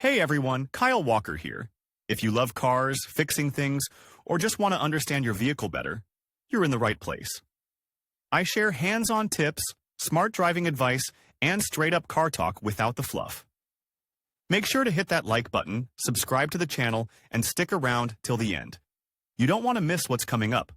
Hey everyone, Kyle Walker here. If you love cars, fixing things, or just want to understand your vehicle better, you're in the right place. I share hands-on tips, smart driving advice, and straight-up car talk without the fluff. Make sure to hit that like button, subscribe to the channel, and stick around till the end. You don't want to miss what's coming up.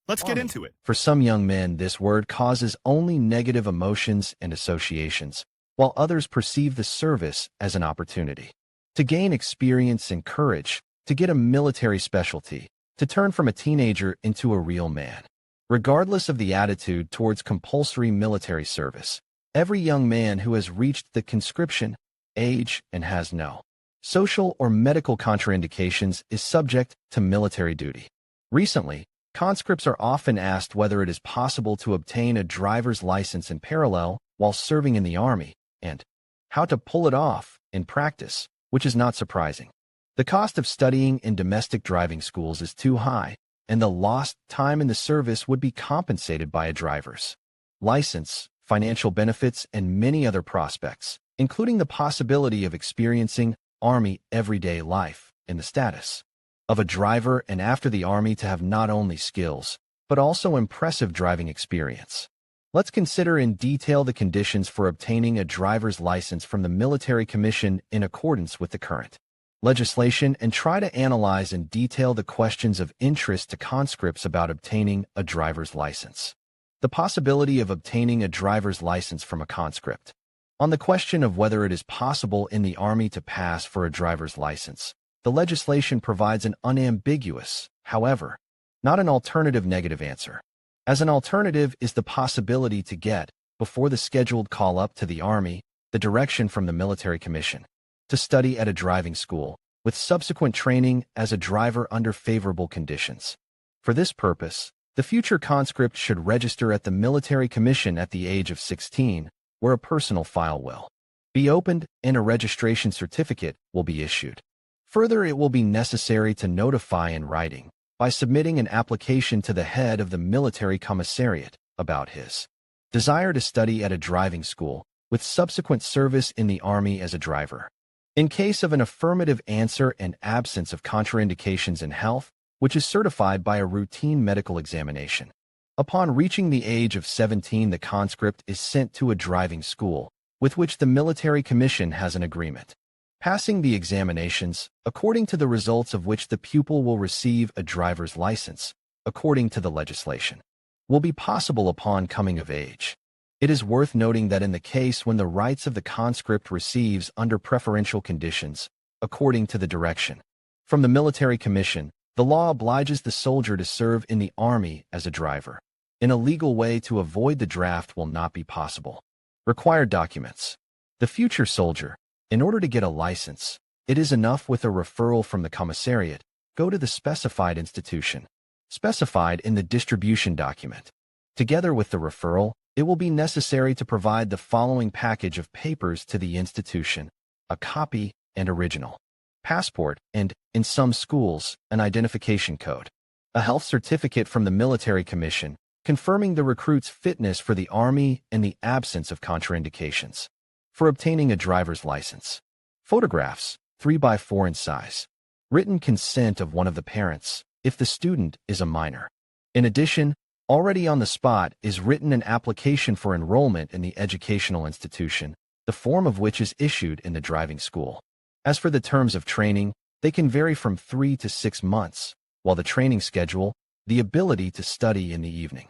Let's get into it. For some young men, this word causes only negative emotions and associations, while others perceive the service as an opportunity to gain experience and courage, to get a military specialty, to turn from a teenager into a real man. Regardless of the attitude towards compulsory military service, every young man who has reached the conscription age and has no social or medical contraindications is subject to military duty. Recently, conscripts are often asked whether it is possible to obtain a driver's license in parallel while serving in the Army, and how to pull it off in practice, which is not surprising. The cost of studying in domestic driving schools is too high, and the lost time in the service would be compensated by a driver's license, financial benefits, and many other prospects, including the possibility of experiencing Army everyday life in the status of a driver, and after the Army to have not only skills, but also impressive driving experience. Let's consider in detail the conditions for obtaining a driver's license from the Military Commission in accordance with the current legislation, and try to analyze in detail the questions of interest to conscripts about obtaining a driver's license. The possibility of obtaining a driver's license from a conscript. On the question of whether it is possible in the Army to pass for a driver's license, the legislation provides an unambiguous, however, not an alternative negative answer. As an alternative is the possibility to get, before the scheduled call-up to the Army, the direction from the Military Commission to study at a driving school, with subsequent training as a driver under favorable conditions. For this purpose, the future conscript should register at the Military Commission at the age of 16, where a personal file will be opened and a registration certificate will be issued. Further, it will be necessary to notify in writing, by submitting an application to the head of the military commissariat about his desire to study at a driving school, with subsequent service in the Army as a driver. In case of an affirmative answer and absence of contraindications in health, which is certified by a routine medical examination. Upon reaching the age of 17, the conscript is sent to a driving school, with which the Military Commission has an agreement. Passing the examinations, according to the results of which the pupil will receive a driver's license, according to the legislation, will be possible upon coming of age. It is worth noting that in the case when the rights of the conscript receives under preferential conditions, according to the direction from the Military Commission, the law obliges the soldier to serve in the Army as a driver. In a legal way to avoid the draft will not be possible. Required documents. The future soldier, in order to get a license, it is enough with a referral from the commissariat. Go to the specified institution, specified in the distribution document. Together with the referral, it will be necessary to provide the following package of papers to the institution: a copy and original passport, and, in some schools, an identification code. A health certificate from the Military Commission, confirming the recruit's fitness for the Army and the absence of contraindications. For obtaining a driver's license. Photographs, 3x4 in size. Written consent of one of the parents, if the student is a minor. In addition, already on the spot is written an application for enrollment in the educational institution, the form of which is issued in the driving school. As for the terms of training, they can vary from 3 to 6 months, while the training schedule, the ability to study in the evening,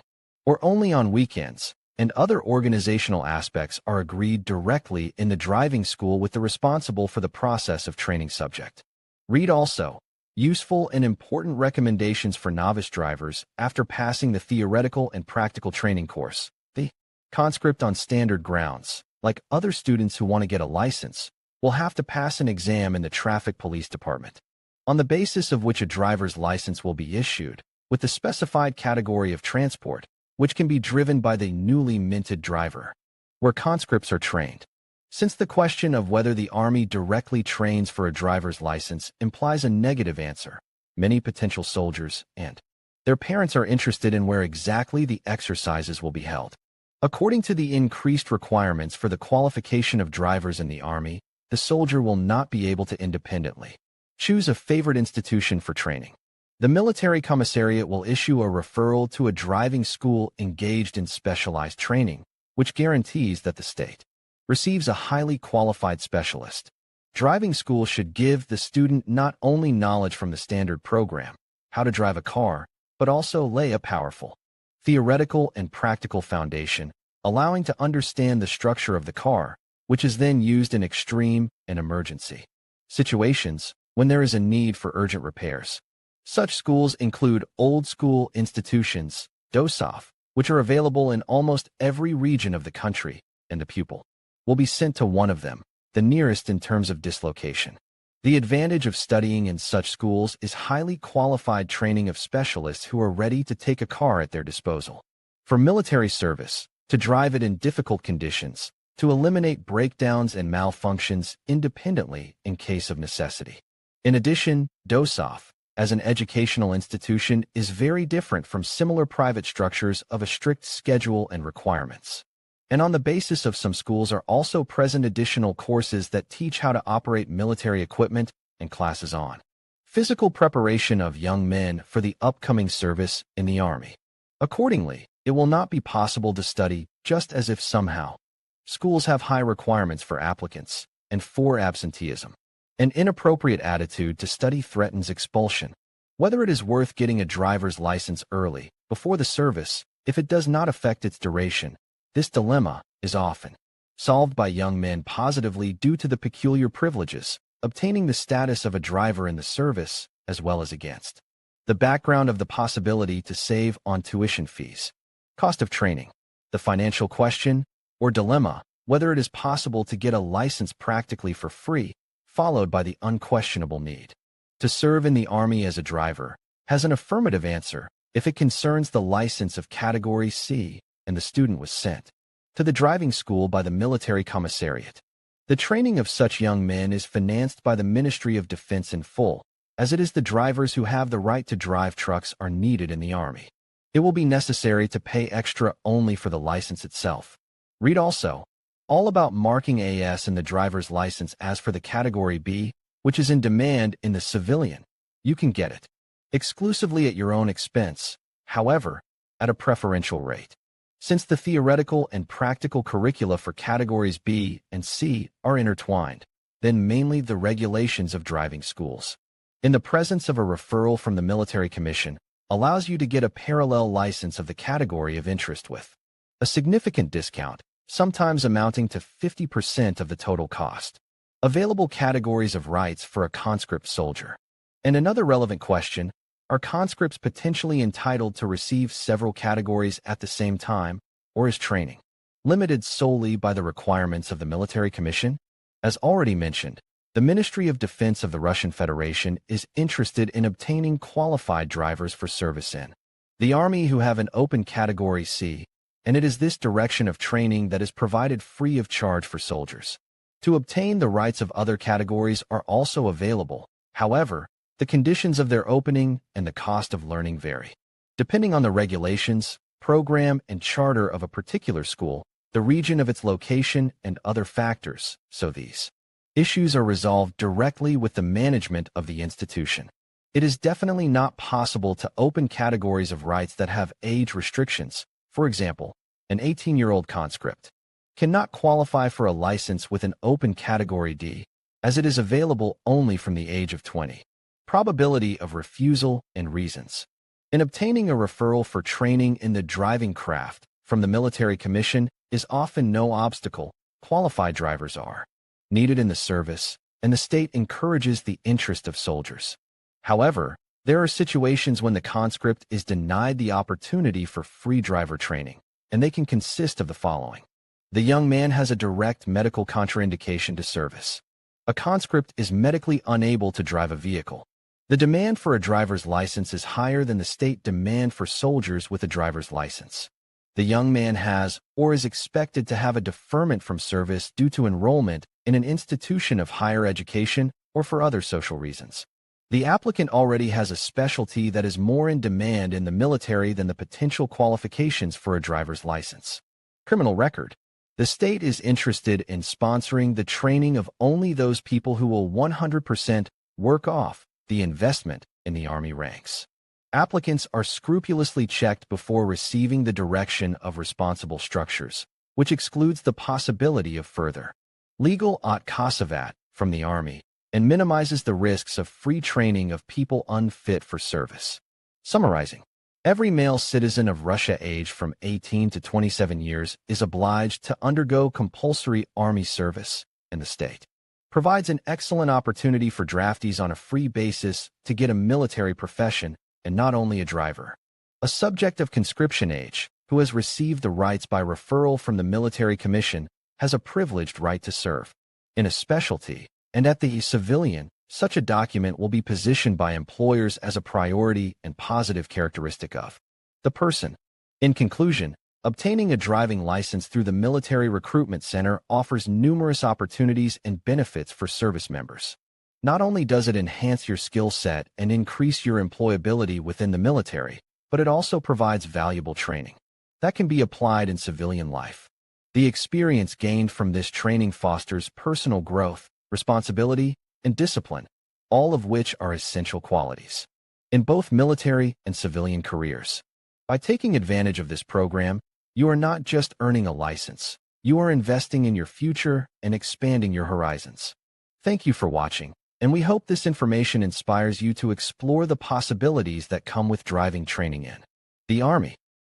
or only on weekends, and other organizational aspects are agreed directly in the driving school with the responsible for the process of training subject. Read also, useful and important recommendations for novice drivers after passing the theoretical and practical training course. The conscript on standard grounds, like other students who want to get a license, will have to pass an exam in the traffic police department, on the basis of which a driver's license will be issued, with the specified category of transport, which can be driven by the newly minted driver, where conscripts are trained. Since the question of whether the Army directly trains for a driver's license implies a negative answer, many potential soldiers and their parents are interested in where exactly the exercises will be held. According to the increased requirements for the qualification of drivers in the Army, the soldier will not be able to independently choose a favorite institution for training. The military commissariat will issue a referral to a driving school engaged in specialized training, which guarantees that the state receives a highly qualified specialist. Driving school should give the student not only knowledge from the standard program, how to drive a car, but also lay a powerful theoretical and practical foundation, allowing to understand the structure of the car, which is then used in extreme and emergency situations when there is a need for urgent repairs. Such schools include old school institutions, DOSOF, which are available in almost every region of the country, and the pupil will be sent to one of them, the nearest in terms of dislocation. The advantage of studying in such schools is highly qualified training of specialists who are ready to take a car at their disposal. For military service, to drive it in difficult conditions, to eliminate breakdowns and malfunctions independently in case of necessity. In addition, DOSOF, as an educational institution, is very different from similar private structures of a strict schedule and requirements. And on the basis of some schools are also present additional courses that teach how to operate military equipment and classes on physical preparation of young men for the upcoming service in the Army. Accordingly, it will not be possible to study just as if somehow schools have high requirements for applicants and for absenteeism. An inappropriate attitude to study threatens expulsion. Whether it is worth getting a driver's license early, before the service, if it does not affect its duration, this dilemma is often solved by young men positively due to the peculiar privileges, obtaining the status of a driver in the service, as well as against the background of the possibility to save on tuition fees. Cost of training. The financial question, or dilemma, whether it is possible to get a license practically for free, followed by the unquestionable need to serve in the Army as a driver, has an affirmative answer if it concerns the license of Category C and the student was sent to the driving school by the military commissariat. The training of such young men is financed by the Ministry of Defense in full, as it is the drivers who have the right to drive trucks are needed in the Army. It will be necessary to pay extra only for the license itself. Read also all about marking AS in the driver's license. As for the Category B, which is in demand in the civilian, you can get it exclusively at your own expense, however, at a preferential rate. Since the theoretical and practical curricula for Categories B and C are intertwined, then mainly the regulations of driving schools, in the presence of a referral from the Military Commission, allows you to get a parallel license of the category of interest with a significant discount, sometimes amounting to 50% of the total cost. Available categories of rights for a conscript soldier. And another relevant question, are conscripts potentially entitled to receive several categories at the same time, or is training limited solely by the requirements of the Military Commission? As already mentioned, the Ministry of Defense of the Russian Federation is interested in obtaining qualified drivers for service in the Army who have an open Category C, and it is this direction of training that is provided free of charge for soldiers. To obtain the rights of other categories are also available. However, the conditions of their opening and the cost of learning vary, depending on the regulations, program, and charter of a particular school, the region of its location, and other factors, so these issues are resolved directly with the management of the institution. It is definitely not possible to open categories of rights that have age restrictions. For example, an 18-year-old conscript cannot qualify for a license with an open Category D, as it is available only from the age of 20. Probability of refusal and reasons. In obtaining a referral for training in the driving craft from the Military Commission is often no obstacle. Qualified drivers are needed in the service, and the state encourages the interest of soldiers. However, there are situations when the conscript is denied the opportunity for free driver training, and they can consist of the following. The young man has a direct medical contraindication to service. A conscript is medically unable to drive a vehicle. The demand for a driver's license is higher than the state demand for soldiers with a driver's license. The young man has, or is expected to have, a deferment from service due to enrollment in an institution of higher education or for other social reasons. The applicant already has a specialty that is more in demand in the military than the potential qualifications for a driver's license. Criminal record. The state is interested in sponsoring the training of only those people who will 100% work off the investment in the Army ranks. Applicants are scrupulously checked before receiving the direction of responsible structures, which excludes the possibility of further legal otkasavat from the Army and minimizes the risks of free training of people unfit for service. Summarizing, every male citizen of Russia aged from 18 to 27 years is obliged to undergo compulsory Army service, and the state provides an excellent opportunity for draftees on a free basis to get a military profession and not only a driver. A subject of conscription age, who has received the rights by referral from the military commission, has a privileged right to serve in a specialty, and at the civilian, such a document will be positioned by employers as a priority and positive characteristic of the person. In conclusion, obtaining a driving license through the Military Recruitment Center offers numerous opportunities and benefits for service members. Not only does it enhance your skill set and increase your employability within the military, but it also provides valuable training that can be applied in civilian life. The experience gained from this training fosters personal growth, responsibility, and discipline, all of which are essential qualities in both military and civilian careers. By taking advantage of this program, you are not just earning a license, you are investing in your future and expanding your horizons. Thank you for watching, and we hope this information inspires you to explore the possibilities that come with driving training in the Army.